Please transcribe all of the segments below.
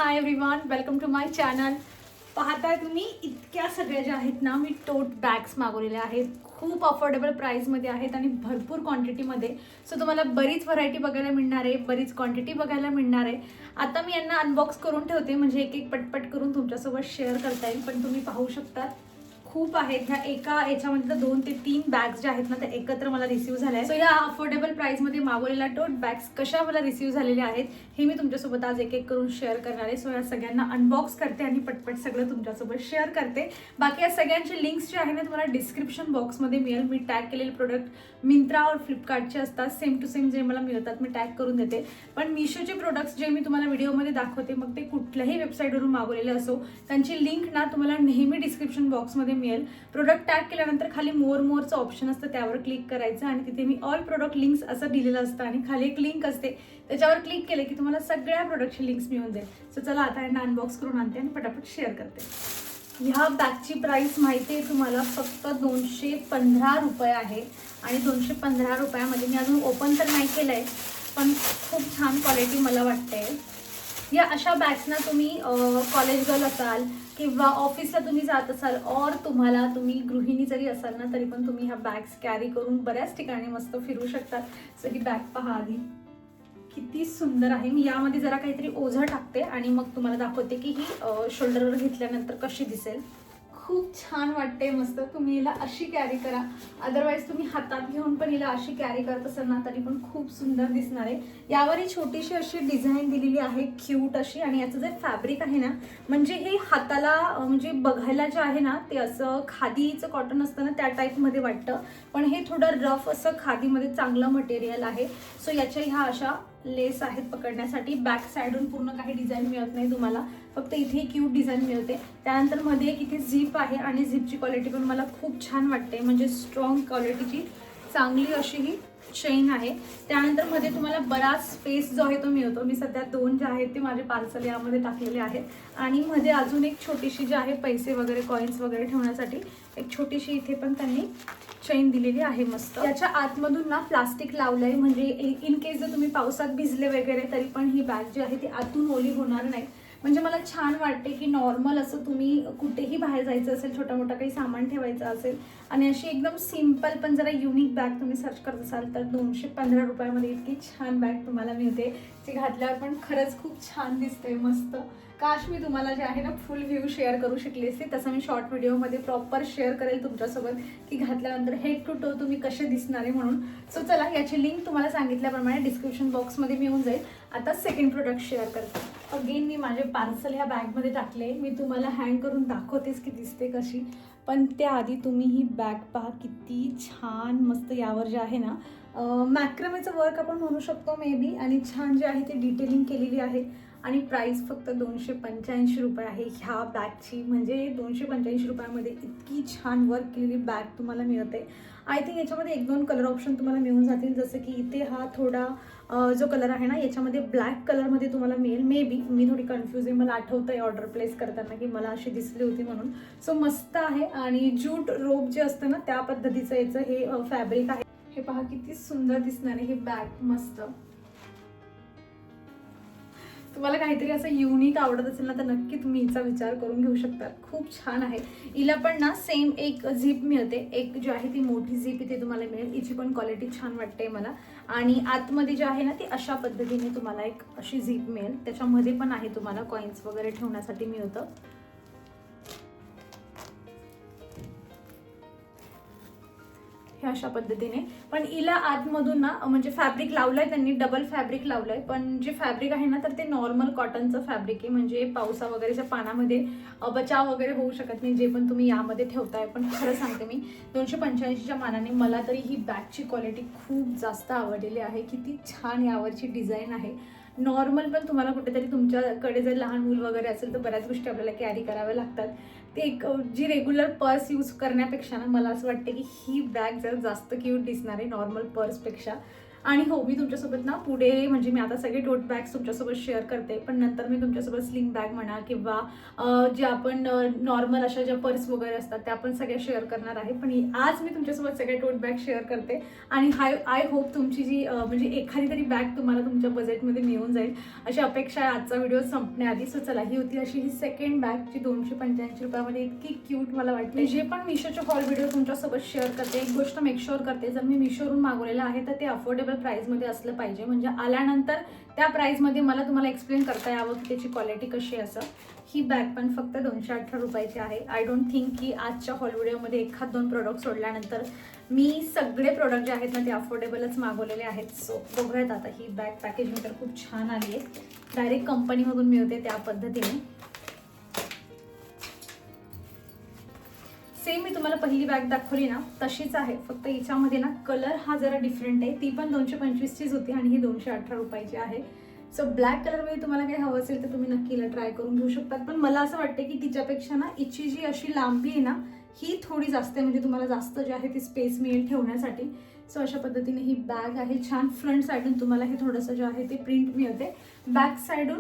High everyone, welcome to my channel. पाहताय तुम्ही इतक्या सगळ्या ज्या आहेत ना, मी टोट बॅग्स मागवलेल्या आहेत. खूप अफोर्डेबल प्राईसमध्ये आहेत आणि भरपूर क्वांटिटीमध्ये. सो तुम्हाला बरीच व्हरायटी बघायला मिळणार आहे, बरीच क्वांटिटी बघायला मिळणार आहे. आता मी यांना अनबॉक्स करून ठेवते, म्हणजे एक एक पटपट करून तुमच्यासोबत शेअर करता येईल. पण तुम्ही पाहू शकता खूप आहेत. ह्या एका याच्यामध्ये 2 ते 3 बॅग्स ज्या आहेत ना, त्या एकत्र मला रिसीव्ह झाल्या आहेत. सो या अफोर्डेबल प्राइसमध्ये मागवलेल्या टोट बॅग्स कशा मला रिसीव्ह झालेल्या आहेत हे मी तुमच्यासोबत आज एक एक करून शेअर करणार आहे. सो या सगळ्यांना अनबॉक्स करते आणि पटपट सगळं तुमच्यासोबत शेअर करते. बाकी या सगळ्यांचे लिंक्स जे आहे ना, तुम्हाला डिस्क्रिप्शन बॉक्समध्ये मिळेल. मी टॅग केलेले प्रोडक्ट मिंत्रा और फ्लिपकार्टचे असतात, सेम टू सेम जे मला मिळतात मी टॅग करून देते. पण मिशोचे प्रोडक्ट्स जे मी तुम्हाला व्हिडिओमध्ये दाखवते, मग ते कुठल्याही वेबसाईटवरून मागवलेले असो, त्यांची लिंक ना तुम्हाला नेहमी डिस्क्रिप्शन बॉक्समध्ये मिळेल. प्रोडक्ट टॅग केल्यानंतर खाली मोरचं ऑप्शन असतं, त्यावर क्लिक करायचं आणि तिथे मी ऑल प्रोडक्ट लिंक्स असं दिलेलं असतं आणि खाली एक लिंक असते, त्याच्यावर क्लिक केले की तुम्हाला सगळ्या प्रोडक्टची लिंक्स मिळून जाईल. सो चला आता यांना अनबॉक्स करून आणते आणि पटापट शेअर करते. ह्या बॅगची प्राइस माहिती आहे तुम्हाला, फक्त 215 रुपये आहे. आणि 215 रुपयामध्ये मी अजून ओपन तर नाही केलं आहे, पण खूप छान क्वालिटी मला वाटते. या अशा बॅग्सना तुम्ही कॉलेज गर्ल असाल किंवा ऑफिसला तुम्ही जात असाल, और तुम्ही गृहिणी जरी असाल ना, तरी पण तुम्ही ह्या बॅग्स कॅरी करून बऱ्याच ठिकाणी मस्त फिरू शकतात. सो ही बॅग पहा आधी, किती सुंदर आहे. मी यामध्ये जरा काहीतरी ओझं टाकते आणि मग तुम्हाला दाखवते की ही शोल्डरवर घेतल्यानंतर कशी दिसेल. खूप छान वाटते, मस्त. तुम्ही हिला अशी कॅरी करा, अदरवाईज तुम्ही हातात घेऊन पण हिला अशी कॅरी करत असाल ना, तरी पण खूप सुंदर दिसणार आहे. यावर ही छोटीशी अशी डिझाईन दिलेली आहे, क्यूट अशी. आणि याचं जे फॅब्रिक आहे ना, म्हणजे हे हाताला म्हणजे बघायला जे आहे ना, ते असं खादीचं कॉटन असतं ना, त्या टाईपमध्ये वाटतं, पण हे थोडं रफ असं खादीमध्ये चांगलं मटेरियल आहे. सो याच्या ह्या अशा लेस आहेत पकडण्यासाठी. बॅक साईडून पूर्ण काही डिझाईन मिळत नाही तुम्हाला, फक्त इथे क्यूट डिझाईन मिळते. त्यानंतर मध्ये एक इथे झिप आहे आणि झिपची क्वालिटी पण मला खूप छान वाटते, म्हणजे स्ट्रॉंग क्वालिटीची चांगली अशी ही चेन आहे. त्यानंतर मध्ये तुम्हाला बराच स्पेस जो आहे तो मिळतो. मी सध्या 2 जे आहेत ते माझे पार्सल यामध्ये टाकलेले आहेत. आणि मध्ये अजून एक छोटीशी जी आहे पैसे वगैरे कॉइन्स वगैरे ठेवण्यासाठी एक छोटीशी इथे पण त्यांनी चेन दिलेली आहे मस्त. याच्या आतमधून ना प्लास्टिक लावलंय, म्हणजे इन केस जर तुम्ही पावसात भिजले वगैरे तरी पण ही बॅग जी आहे ती आतून ओली होणार नाही. म्हणजे मला छान वाटते की नॉर्मल असं तुम्ही कुठेही बाहेर जायचं असेल, छोटा मोठा काही सामान ठेवायचं असेल आणि अशी एकदम सिम्पल पण जरा युनिक बॅग तुम्ही सर्च करत असाल, तर 215 रुपयामध्ये इतकी छान बॅग तुम्हाला मिळते. ती घातल्यावर पण खरंच खूप छान दिसते, मस्त. काश मी तुम्हाला जे आहे ना फुल व्ह्यू शेअर करू शकले असते. तसं मी शॉर्ट व्हिडिओमध्ये प्रॉपर शेअर करेल तुमच्यासोबत की घातल्यानंतर हेड टू टो तुम्ही कसे दिसणार आहे म्हणून. सो चला, याची लिंक तुम्हाला सांगितल्याप्रमाणे डिस्क्रिप्शन बॉक्समध्ये मिळून जाईल. आता सेकंड प्रोडक्ट शेअर करते. अगेन मी माझे पार्सल ह्या बॅगमध्ये टाकले. मी तुम्हाला हँग करून दाखवतेच की दिसते कशी, पण त्याआधी तुम्ही ही बॅग पहा, किती छान मस्त. यावर जे आहे ना मॅक्रमेचं वर्क आपण म्हणू शकतो मे बी, आणि छान जे आहे ते डिटेलिंग केलेली आहे. आणि प्राईस फक्त 285 रुपये आहे ह्या बॅगची. म्हणजे 285 रुपयामध्ये इतकी छान वर्क केलेली बॅग तुम्हाला मिळते. आय थिंक याच्यामध्ये 1-2 कलर ऑप्शन तुम्हाला मिळून जातील, जसं की इथे हा थोडा जो कलर आहे ना, याच्यामध्ये ब्लॅक कलरमध्ये तुम्हाला मिळेल मे बी. मी थोडी कन्फ्यूज आहे, मला आठवतं आहे ऑर्डर प्लेस करताना की मला अशी दिसली होती म्हणून. सो मस्त आहे. आणि ज्यूट रोप जे असतं ना, त्या पद्धतीचं याचं हे फॅब्रिक आहे. हे पहा किती सुंदर दिसणार आहे ही बॅग, मस्त. तुम्हाला काहीतरी असं युनिक आवडत असेल ना, तर नक्की तुम्ही हिचा विचार करून घेऊ शकता. खूप छान आहे. हिला पण ना सेम एक झिप मिळते, एक जी आहे ती मोठी झिप इथे तुम्हाला मिळेल. हिची पण क्वालिटी छान वाटते मला. आणि आतमध्ये जे आहे ना, ती अशा पद्धतीने तुम्हाला एक अशी झिप मिळेल. त्याच्यामध्ये पण आहे तुम्हाला कॉइन्स वगैरे ठेवण्यासाठी मिळतं. हे अशा पद्धतीने. पण हिला आतमधून ना म्हणजे फॅब्रिक लावलंय त्यांनी, डबल फॅब्रिक लावलंय. पण जे फॅब्रिक आहे ना, तर ते नॉर्मल कॉटनचं फॅब्रिक आहे, म्हणजे पावसा वगैरेच्या पाण्यामध्ये बचाव वगैरे होऊ शकत नाही जे पण तुम्ही यामध्ये ठेवताय. पण खरं सांगते मी, 285च्या मानाने मला तरी ही बॅगची क्वालिटी खूप जास्त आवडलेली आहे. किती छान यावरची डिझाईन आहे. नॉर्मल पण तुम्हाला कुठेतरी तुमच्याकडे जर लहान मूल वगैरे असेल तर बऱ्याच गोष्टी आपल्याला कॅरी कराव्या लागतात. ते एक जी रेग्युलर पर्स यूज करण्यापेक्षा ना, मला असं वाटतं की ही बॅग जरा जास्त क्यूट दिसणार आहे नॉर्मल पर्सपेक्षा. आणि हो, मी तुमच्यासोबत ना पुढे म्हणजे मी आता सगळे टोट बॅग्स तुमच्यासोबत शेअर करते, पण नंतर मी तुमच्यासोबत स्लिंग बॅग म्हणा किंवा जे आपण नॉर्मल अशा ज्या पर्स वगैरे असतात त्या पण सगळ्या शेअर करणार आहे. पण आज मी तुमच्यासोबत सगळे टोट बॅग शेअर करते आणि आय होप तुमची जी म्हणजे एखादी तरी बॅग तुम्हाला तुमच्या बजेटमध्ये मिळून जाईल अशी अपेक्षा आहे आजचा व्हिडिओ संपण्याआधी. सो चला, ही होती अशी ही सेकंड बॅग जी 285 रुपयामध्ये इतकी क्यूट मला वाटते. जे पण मिशोचे हॉल व्हिडिओ तुमच्यासोबत शेअर करते, एक गोष्ट मेक शुअर करते, जर मी मिशोवरून मागवलेलं आहे तर ते अफोर्डेबल प्राईसमध्ये असलं पाहिजे, म्हणजे आल्यानंतर त्या प्राईसमध्ये मला तुम्हाला एक्सप्लेन करता यावं की त्याची क्वालिटी कशी आहे. असं ही बॅग पण फक्त 218 रुपयाची आहे. आय डोंट थिंक की आजच्या हॉल व्हिडिओमध्ये एखाद दोन प्रोडक्ट सोडल्यानंतर मी सगळे प्रोडक्ट जे आहेत ना ते अफोर्डेबलच मागवलेले आहेत. सो बघूयात आता. ही बॅग पॅकेजिंग तर खूप छान आली आहे, डायरेक्ट कंपनीमधून मिळते त्या पद्धतीने. सेम मी तुम्हाला पहिली बॅग दाखवली ना तशीच आहे, फक्त याच्यामध्ये ना कलर हा जरा डिफरंट आहे. ती पण 225चीच होती आणि ही 218 रुपयाची आहे. सो ब्लॅक कलरमध्ये तुम्हाला काही हवं असेल तर तुम्ही नक्कीला ट्राय करून घेऊ शकतात. पण मला असं वाटतं की तिच्यापेक्षा ना हिची जी अशी लांबी आहे ना ही थोडी जास्त आहे, म्हणजे तुम्हाला जास्त जे आहे ती स्पेस मिळेल ठेवण्यासाठी. सो अशा पद्धतीने ही बॅग आहे छान. फ्रंट साईडून तुम्हाला हे थोडंसं जे आहे ते प्रिंट मिळते, बॅक साईडून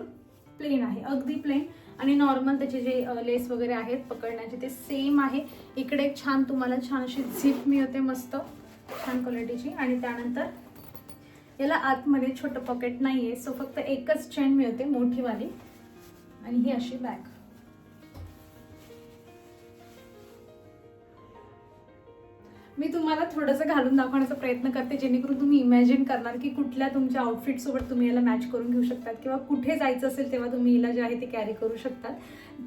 प्लेन आहे, अगदी प्लेन. आणि नॉर्मल त्याचे जे लेस वगैरे आहेत पकडण्याचे ते सेम आहे. इकडे छान तुम्हाला छान अशी झिप मिळते मस्त छान क्वालिटीची. आणि त्यानंतर याला आतमध्ये छोटं पॉकेट नाही आहे, सो फक्त एकच चेन मिळते मोठीवाली. आणि ही अशी बॅग. मी तुम्हाला थोडंसं घालून दाखवण्याचा प्रयत्न करते जेणेकरून तुम्ही इमॅजिन करणार की कुठल्या तुमच्या आउटफिटसोबत तुम्ही याला मॅच करून घेऊ शकतात किंवा कुठे जायचं असेल तेव्हा तुम्ही हिला जे आहे ते कॅरी करू शकतात.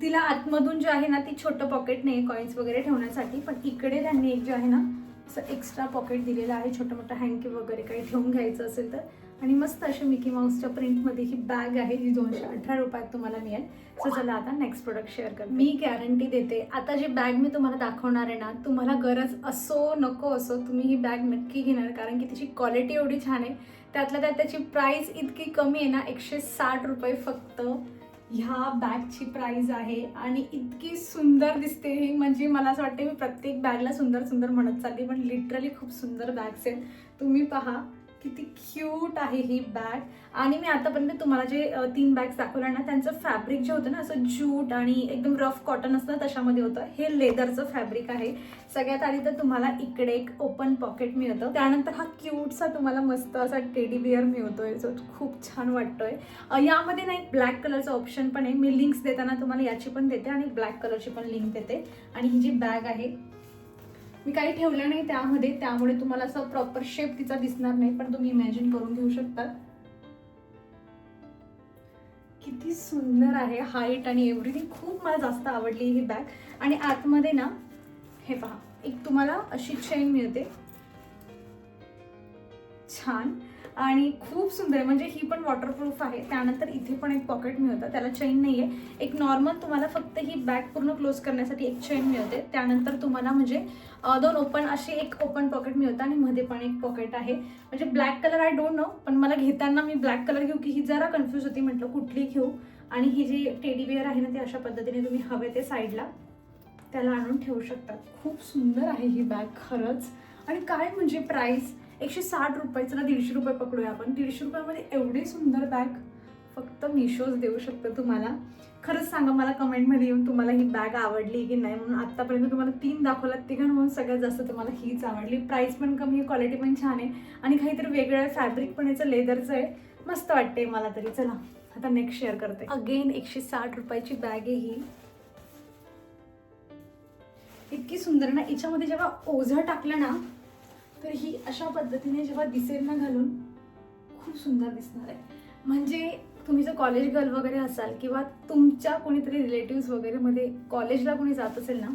तिला आतमधून जे आहे ना ती छोटं पॉकेट नाही, कॉईन्स वगैरे ठेवण्यासाठी, पण इकडे त्यांनी एक जे आहे ना असं एक्स्ट्रा पॉकेट दिलेलं आहे, छोटं मोठं हँकी वगैरे काही ठेवून घ्यायचं असेल तर. आणि मस्त अशी मिकी माऊसच्या प्रिंटमध्ये ही बॅग आहे जी 218 रुपयात तुम्हाला मिळेल. सो चला आता नेक्स्ट प्रोडक्ट शेअर कर. मी गॅरंटी देते आता जी बॅग मी तुम्हाला दाखवणार आहे ना, तुम्हाला गरज असो नको असो तुम्ही ही बॅग नक्की घेणार, कारण की तिची क्वालिटी एवढी छान आहे. त्यातल्या त्यात त्याची प्राईस इतकी कमी आहे ना, 160 रुपये फक्त ह्या बॅगची प्राईस आहे. आणि इतकी सुंदर दिसते ही, म्हणजे मला असं वाटतं मी प्रत्येक बॅगला सुंदर सुंदर म्हणत चालली, पण लिटरली खूप सुंदर बॅग्स आहेत. तुम्ही पहा किती क्यूट आहे ही बॅग. आणि मी आतापर्यंत तुम्हाला जे 3 बॅग्स दाखवल्या ना त्यांचं फॅब्रिक जे होतं ना असं ज्यूट आणि एकदम रफ कॉटन असतं तशामध्ये होतं. हे लेदरचं फॅब्रिक आहे. सगळ्यात आधी तर तुम्हाला इकडे एक ओपन पॉकेट मिळतं, त्यानंतर हा क्यूटसा तुम्हाला मस्त असा टेडी बिअर मिळतोय जो खूप छान वाटतोय. यामध्ये ना एक ब्लॅक कलरचं ऑप्शन पण आहे, मी लिंक्स देताना तुम्हाला याची पण देते आणि ब्लॅक कलरची पण लिंक देते. आणि ही जी बॅग आहे मी काही ठेवलं नाही त्यामध्ये, त्यामुळे तुम्हाला असं प्रॉपर शेप तिचा दिसणार नाही, पण तुम्ही इमॅजिन करून घेऊ शकता किती सुंदर आहे. हाईट आणि एव्हरीथिंग खूप मला जास्त आवडली ही बॅग. आणि आतमध्ये ना हे पहा एक तुम्हाला अशी चेन मिळते छान आणि खूप सुंदर आहे, म्हणजे ही पण वॉटरप्रूफ आहे. त्यानंतर इथे पण एक पॉकेट मिळतं, त्याला चेन नाही आहे. एक नॉर्मल तुम्हाला फक्त ही बॅग पूर्ण क्लोज करण्यासाठी एक चेन मिळते. त्यानंतर तुम्हाला म्हणजे 2 ओपन असे एक ओपन पॉकेट मिळतं आणि मध्ये पण एक पॉकेट आहे. म्हणजे black colour I don't know, पण मला घेताना मी ब्लॅक कलर घेऊ की ही जरा कन्फ्यूज होती, म्हटलं कुठली घेऊ. आणि ही जी टेडी बिअर आहे ना ती अशा पद्धतीने तुम्ही हवे ते साईडला त्याला आणून ठेवू शकतात. खूप सुंदर आहे ही बॅग खरंच. आणि काय म्हणजे प्राईस 160 रुपये, चला 150 रुपये पकडूया आपण. 150 रुपयामध्ये एवढी सुंदर बॅग फक्त मिशोच देऊ शकतं तुम्हाला. खरंच सांगा मला कमेंटमध्ये येऊन तुम्हाला ही बॅग आवडली की नाही. म्हणून आत्तापर्यंत तुम्हाला 3 दाखवल्यात, तिघांमधून सगळ्यात जास्त तुम्हाला हीच आवडली. प्राईस पण कमी आहे, क्वालिटी पण छान आहे आणि काहीतरी वेगळं आहे. फॅब्रिक पण याचं लेदरचं आहे, मस्त वाटते मला तरी. चला आता नेक्स्ट शेअर करते. अगेन 160 रुपयाची बॅग आहे ही, इतकी सुंदर ना. याच्यामध्ये जेव्हा ओझं टाकलं ना तर ही अशा पद्धतीने जेव्हा दिसेल ना घालून खूप सुंदर दिसणार आहे. म्हणजे तुम्ही जर कॉलेज गर्ल वगैरे असाल किंवा तुमच्या कोणीतरी रिलेटिव्स वगैरे मध्ये कॉलेजला कोणी जात असेल ना,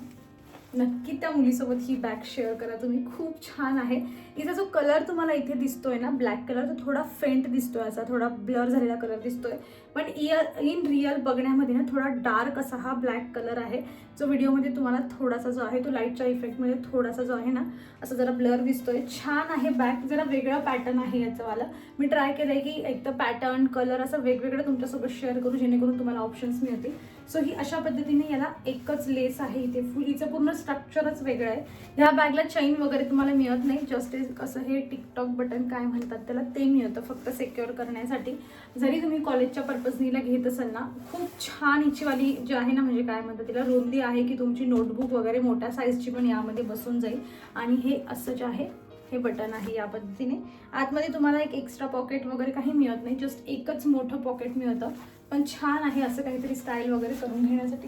नक्की त्या मुलीसोबत ही बॅग शेअर करा तुम्ही. खूप छान आहे. हिचा जो कलर तुम्हाला इथे दिसतोय ना ब्लॅक कलर, तो थोडा फेंट दिसतोय, असा थोडा ब्लर झालेला कलर दिसतोय, पण इन रिअल बघण्यामध्ये ना थोडा डार्क असा हा ब्लॅक कलर आहे, जो व्हिडिओमध्ये तुम्हाला थोडासा जो आहे तो लाईटच्या इफेक्टमध्ये थोडासा जो आहे ना असं जरा ब्लर दिसतोय. छान आहे बॅग, जरा वेगळा पॅटर्न आहे याचंवाला. मी ट्राय केलंय की एक तर पॅटर्न कलर असं वेगवेगळं तुमच्यासोबत शेअर करू जेणेकरून तुम्हाला ऑप्शन्स मिळतील. सो ही अशा पद्धतीने याला एकच लेस आहे इथे फुल. हिचं पूर्ण स्ट्रक्चरच वेगळं आहे. ह्या बॅगला चैन वगैरे तुम्हाला मिळत नाही, जस्ट कसं हे टिकटॉक बटन काय म्हणतात त्याला ते मिळतं फक्त सिक्युअर करण्यासाठी. जरी तुम्ही कॉलेजच्या पर्पजनीला घेत असाल ना, खूप छान हिची वाली जी आहे ना, म्हणजे काय म्हणतात तिला, रुंदी आहे की तुमची नोटबुक वगैरे मोठ्या साईजची पण यामध्ये बसून जाईल. आणि हे असं जे आहे हे बटन आहे या पद्धतीने. आतमध्ये तुम्हाला एक एक्स्ट्रा पॉकेट वगैरे काही मिळत नाही, जस्ट एकच मोठं पॉकेट मिळतं. पण छान आहे, असं काहीतरी स्टाईल वगैरे करून घेण्यासाठी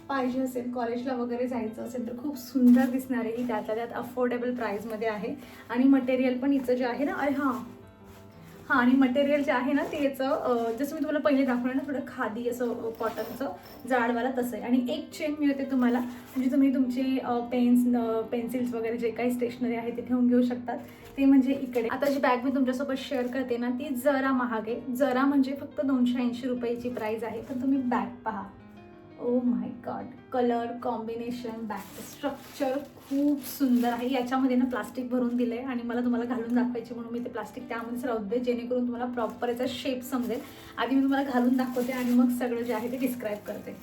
पाहिजे असेल, कॉलेजला वगैरे जायचं असेल तर खूप सुंदर दिसणार आहे ही. त्यातल्या त्यात अफोर्डेबल प्राईजमध्ये आहे. आणि मटेरियल पण हिचं जे आहे ना, हां आणि मटेरियल जे आहे ना ते याचं जसं मी तुम्हाला पहिले दाखवलं ना, थोडं खादी असं कॉटनचं जाडवाला तसं आहे. आणि एक चेन मिळते तुम्हाला, म्हणजे तुम्ही तुमचे पेन्सिल्स वगैरे जे काही स्टेशनरी आहे ते ठेवून घेऊ शकतात. ते म्हणजे इकडे आता जी बॅग मी तुमच्यासोबत शेअर करते ना, ती जरा महाग आहे. जरा म्हणजे फक्त 280 रुपयाची प्राईज आहे. पण तुम्ही बॅग पहा, oh my god, colour combination, बॅगचं स्ट्रक्चर खूप सुंदर आहे. याच्यामध्ये ना प्लास्टिक भरून दिलं आहे आणि मला तुम्हाला घालून दाखवायची म्हणून मी ते प्लास्टिक त्यामध्येच राहू दे, जेणेकरून तुम्हाला प्रॉपर याचा शेप समजेल. आधी मी तुम्हाला घालून दाखवते आणि मग सगळं जे आहे ते डिस्क्राईब करते.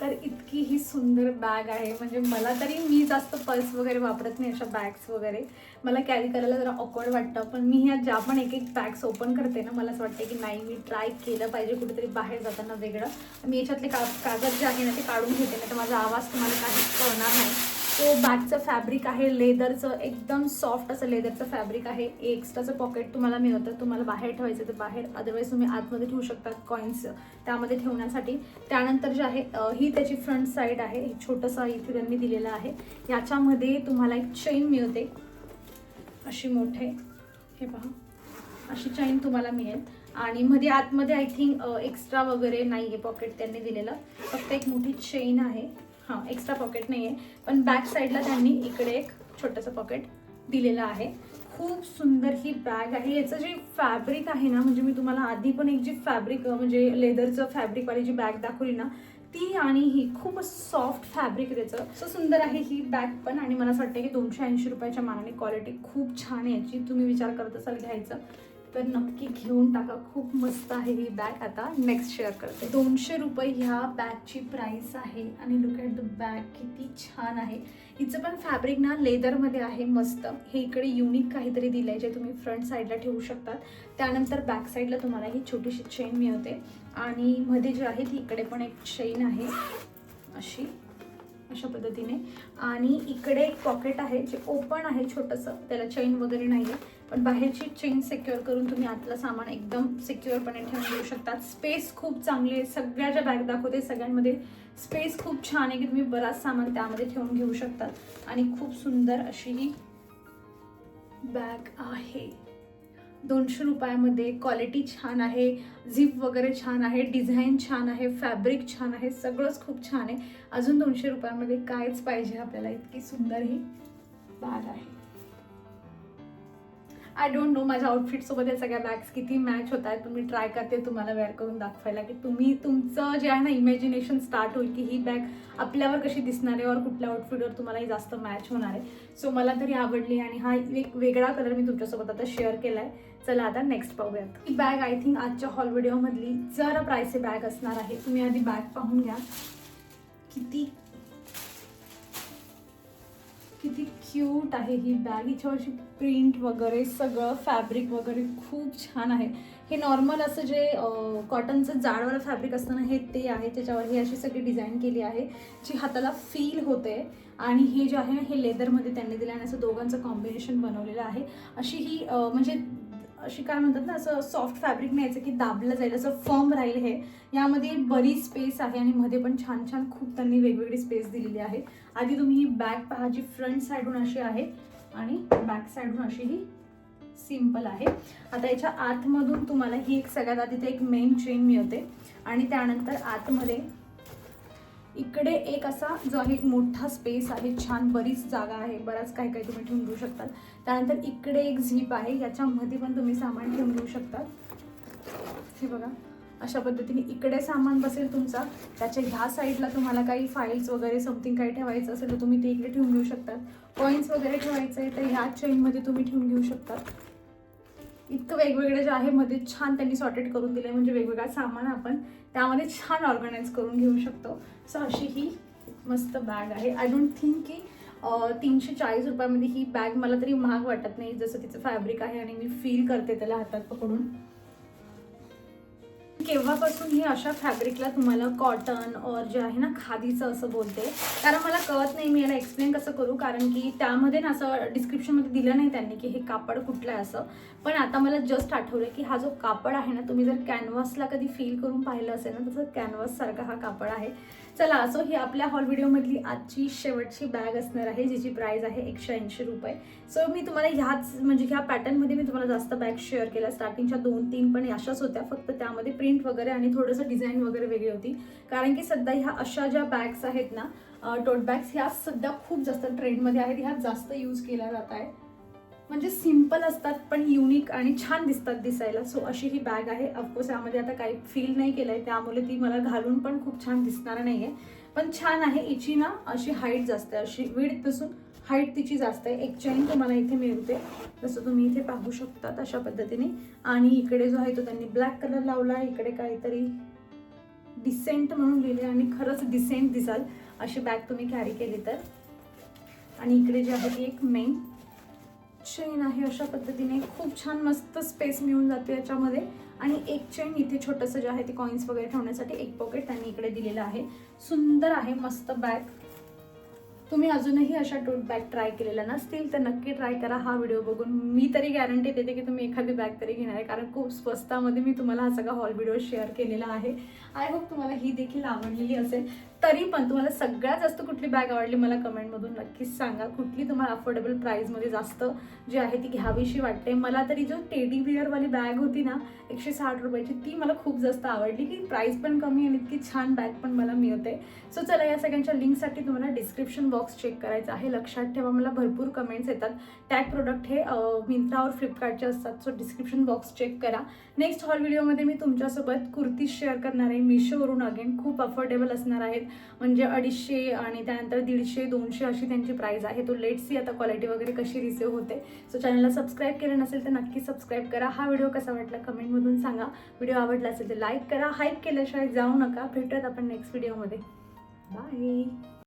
तर इतकी ही सुंदर बॅग आहे, म्हणजे मला तरी, मी जास्त पर्स वगैरे वापरत नाही अशा बॅग्स वगैरे, मला कॅरी करायला जरा ऑकवर्ड वाटतं. पण मी ह्या ज्या पण एक बॅग्स ओपन करते ना, मला असं वाटतं की नाही, मी ट्राय केलं पाहिजे कुठेतरी बाहेर जाताना वेगळं. मी याच्यातले कागद जे आहे ना ते काढून घेते, नाही तर माझा आवाज तुम्हाला काहीच कळणार नाही. तो बॅगचं फॅब्रिक आहे लेदरचं, एकदम सॉफ्ट असं लेदरचं फॅब्रिक आहे. एक्स्ट्राचं पॉकेट तुम्हाला मिळतं, तुम्हाला बाहेर ठेवायचं तर बाहेर, अदरवाईज तुम्ही आतमध्ये ठेवू शकता कॉईन्स त्यामध्ये ठेवण्यासाठी. त्यानंतर जे आहे ही त्याची फ्रंट साईड आहे, छोटंसं इथे त्यांनी दिलेलं आहे. याच्यामध्ये तुम्हाला एक चेन मिळते अशी मोठे, हे पहा, अशी चैन तुम्हाला मिळेल. आणि मध्ये आतमध्ये आय थिंक एक्स्ट्रा वगैरे नाही आहे पॉकेट त्यांनी दिलेलं, फक्त एक मोठी चेन आहे. हां, एक्स्ट्रा पॉकेट नाही आहे, पण बॅक साईडला त्यांनी इकडे एक छोटंसं पॉकेट दिलेलं आहे. खूप सुंदर ही बॅग आहे. याचं जे फॅब्रिक आहे ना, म्हणजे मी तुम्हाला आधी पण एक जी फॅब्रिक म्हणजे लेदरचं फॅब्रिकवाली जी बॅग दाखवली ना, ती आणि ही खूप सॉफ्ट फॅब्रिक त्याचं, असं सुंदर आहे ही बॅग पण. आणि मला असं वाटतं की 280 रुपयाच्या मानाने क्वालिटी खूप छान आहे याची. तुम्ही विचार करत असाल घ्यायचं तर नक्की घेऊन टाका, खूप मस्त आहे ही बॅग. आता नेक्स्ट शेअर करते. 200 रुपये ह्या बॅगची प्राइस आहे. आणि लुक ॲट द बॅग, किती छान आहे. हिचं पण फॅब्रिक ना लेदरमध्ये आहे मस्त. हे इकडे युनिक काहीतरी दिलं आहे जे तुम्ही फ्रंट साईडला ठेवू शकतात. त्यानंतर बॅक साईडला तुम्हाला ही छोटीशी चेन मिळते. आणि मध्ये जी आहे ती इकडे पण एक चेन आहे अशा पद्धतीने. आणि इकडे एक पॉकेट आहे जे ओपन आहे छोटंसं, त्याला चेन वगैरे नाही आहे, पण बाहेरची चेन सिक्युअर करून तुम्ही आतलं सामान एकदम सिक्युअरपणे ठेवून घेऊ शकतात. स्पेस खूप चांगली आहे. सगळ्या ज्या बॅग दाखवते सगळ्यांमध्ये स्पेस खूप छान आहे की तुम्ही बराच सामान त्यामध्ये ठेवून घेऊ शकतात. आणि खूप सुंदर अशी ही बॅग आहे. 200 रुपयामध्ये क्वालिटी छान आहे, झिप वगैरे छान आहे, डिझाईन छान आहे, फॅब्रिक छान आहे, सगळंच खूप छान आहे. अजून 200 रुपयामध्ये कायच पाहिजे आपल्याला. इतकी सुंदर ही बॅग आहे. आय डोंट नो माझ्या आउटफिटसोबत या सगळ्या बॅग्स किती मॅच होत आहेत, पण मी ट्राय करते तुम्हाला वेअर करून दाखवायला की तुम्ही तुमचं जे आहे ना इमॅजिनेशन स्टार्ट होईल की ही बॅग आपल्यावर कशी दिसणार आहे और कुठल्या आउटफिटवर तुम्हालाही जास्त मॅच होणार आहे. सो मला तरी आवडली आणि हा एक वेगळा कलर मी तुमच्यासोबत आता शेअर केला आहे. चला आता नेक्स्ट पाहूयात. ही बॅग आय थिंक आजच्या हॉल व्हिडिओमधली जरा प्राइसी बॅग असणार आहे. तुम्ही आधी बॅग पाहून घ्या, किती क्यूट आहे ही बॅग. हिच्यावरची प्रिंट वगैरे सगळं फॅब्रिक वगैरे खूप छान आहे. हे नॉर्मल असं जे कॉटनचं जाडवालं फॅब्रिक असतं ना, हे ते आहे. त्याच्यावर ही अशी सगळी डिझाईन केली आहे जी हाताला फील होते. आणि हे जे आहे ना हे लेदरमध्ये त्यांनी दिलं आणि असं दोघांचं कॉम्बिनेशन बनवलेलं आहे. अशी ही म्हणजे अशी काय म्हणतात ना, असं सॉफ्ट फॅब्रिक नाही याचं की दाबलं जाईल, असं फर्म राहील हे. यामध्ये बरीच स्पेस आहे आणि मध्ये पण छान छान खूप त्यांनी वेगवेगळी स्पेस दिलेली आहे. आधी तुम्ही ही बॅग पहा जी फ्रंट साईडून अशी आहे आणि बॅक साईडून अशी ही सिंपल आहे. आता याच्या आतमधून तुम्हाला ही एक सगळ्यात आधी एक मेन चेन मिळते. आणि त्यानंतर आतमध्ये इकडे एक असा जो आहे मोठा स्पेस आहे, छान बरीच जागा आहे, बराच काही काही तुम्ही ठेवून घेऊ शकतात. त्यानंतर इकडे एक झीप आहे, याच्यामध्ये पण तुम्ही सामान ठेवून घेऊ शकतात. हे बघा, अशा पद्धतीने इकडे सामान बसेल तुमचा. त्याच्या ह्या साईडला तुम्हाला काही फाईल्स वगैरे समथिंग काही ठेवायचं असेल तर तुम्ही ते इकडे ठेवून घेऊ शकतात. कॉईन्स वगैरे ठेवायचं आहे तर ह्या चेनमध्ये तुम्ही ठेवून घेऊ शकतात. इतकं वेगवेगळे जे आहे मध्ये छान त्यांनी सॉर्टेड करून दिले, म्हणजे वेगवेगळा सामान आपण त्यामध्ये छान ऑर्गनाईज करून घेऊ शकतो. सो अशी ही मस्त बॅग आहे. आय डोंट थिंक की 340 रुपयामध्ये ही बॅग मला तरी महाग वाटत नाही, जसं तिचं फॅब्रिक आहे आणि मी फील करते त्याला हातात पकडून. केव्हापासून ही अशा फॅब्रिकला तुम्हाला कॉटन और जे आहे ना खादीचं असं बोलते, कारण मला कळत नाही मी याला एक्सप्लेन कसं करू, कारण की त्यामध्ये ना असं डिस्क्रिप्शनमध्ये दिलं नाही त्यांनी की हे कापड कुठलं आहे असं. पण आता मला जस्ट आठवलं की हा जो कापड आहे ना, तुम्ही जर कॅनव्हासला कधी फील करून पाहिलं असेल ना, तसं कॅनव्हाससारखा हा कापड आहे. चला, असो ही आपल्या हॉल व्हिडिओमधली आजची शेवटची बॅग असणार आहे, जिची प्राइस आहे 180 रुपये. सो मी तुम्हाला ह्याच म्हणजे ह्या पॅटर्नमध्ये मी तुम्हाला जास्त बॅग शेअर केल्या. स्टार्टिंगच्या 2-3 पण अशाच होत्या, फक्त त्यामध्ये प्रिंट वगैरे आणि थोडंसं डिझाईन वगैरे वेगळी होती. कारण की सध्या ह्या अशा ज्या बॅग्स आहेत ना, टोट बॅग्स, ह्या सध्या खूप जास्त ट्रेंडमध्ये आहेत. ह्या जास्त यूज केल्या जात आहे, म्हणजे सिम्पल असतात पण युनिक आणि छान दिसतात दिसायला. सो अशी ही बॅग आहे. ऑफकोर्स यामध्ये आता काही फील नाही केलं आहे, त्यामुळे ती मला घालून पण खूप छान दिसणार नाही आहे, पण छान आहे. हिची ना अशी हाईट जास्त आहे, अशी विड्थ नसून हाईट तिची जास्त आहे. एक चेन तुम्हाला इथे मिळते, जसं तुम्ही इथे पाहू शकतात अशा पद्धतीने. आणि इकडे जो आहे तो त्यांनी ब्लॅक कलर लावला आहे. इकडे काहीतरी डिसेंट म्हणून लिहिले आणि खरंच डिसेंट दिसाल अशी बॅग तुम्ही कॅरी केली तर. आणि इकडे जे आहे ती एक मेन चेन आहे अशा पद्धतीने. खूप छान मस्त स्पेस मिळून जाते याच्यामध्ये. आणि एक चेन इथे छोटंसं जे आहे ते कॉईन्स वगैरे ठेवण्यासाठी एक पॉकेट त्यांनी इकडे दिलेलं आहे. सुंदर आहे, मस्त बॅग. तुम्ही अजूनही अशा टोट बॅग ट्राय केलेल्या नसतील तर नक्की ट्राय करा. हा व्हिडिओ बघून मी तरी गॅरंटी देते की तुम्ही एखादी बॅग तरी घेणार आहे, कारण खूप स्वस्तामध्ये मी तुम्हाला हा सगळा हॉल व्हिडिओ शेअर केलेला आहे. आय होप तुम्हाला ही देखील आवडलेली असेल. तरी पण तुम्हाला सगळ्यात जास्त कुठली बॅग आवडली मला कमेंटमधून नक्कीच सांगा. कुठली तुम्हाला अफोर्डेबल प्राईजमध्ये जास्त जी आहे ती घ्यावीशी वाटते. मला तरी जो टेडी बिअरवाली बॅग होती ना 160 रुपयाची, ती मला खूप जास्त आवडली, की प्राईस पण कमी आणि इतकी छान बॅग पण मला मिळते. सो चला, या सगळ्यांच्या लिंकसाठी तुम्हाला डिस्क्रिप्शन बॉक्स चेक करायचा आहे. लक्षात ठेवा, मला भरपूर कमेंट्स येतात. टॅग प्रोडक्ट हे मिंत्रा और फ्लिपकार्टचे असतात. सो डिस्क्रिप्शन बॉक्स चेक करा. नेक्स्ट हॉल व्हिडिओमध्ये मी तुमच्यासोबत कुर्ती शेअर करणार आहे मिशोवरून. अगेन खूप अफोर्डेबल असणार आहेत, म्हणजे 250 आणि त्यानंतर 150-200 अशी त्यांची प्राईस आहे. तो लेट सी आता क्वालिटी वगैरे कशी रिसीव्ह होते. सो चॅनलला सबस्क्राईब केलं नसेल तर नक्की सबस्क्राईब करा. हा व्हिडिओ कसा वाटला कमेंटमधून सांगा. व्हिडिओ आवडला असेल तर लाईक करा. हाईप केल्याशिवाय जाऊ नका. भेटूयात आपण नेक्स्ट व्हिडिओमध्ये. बाय.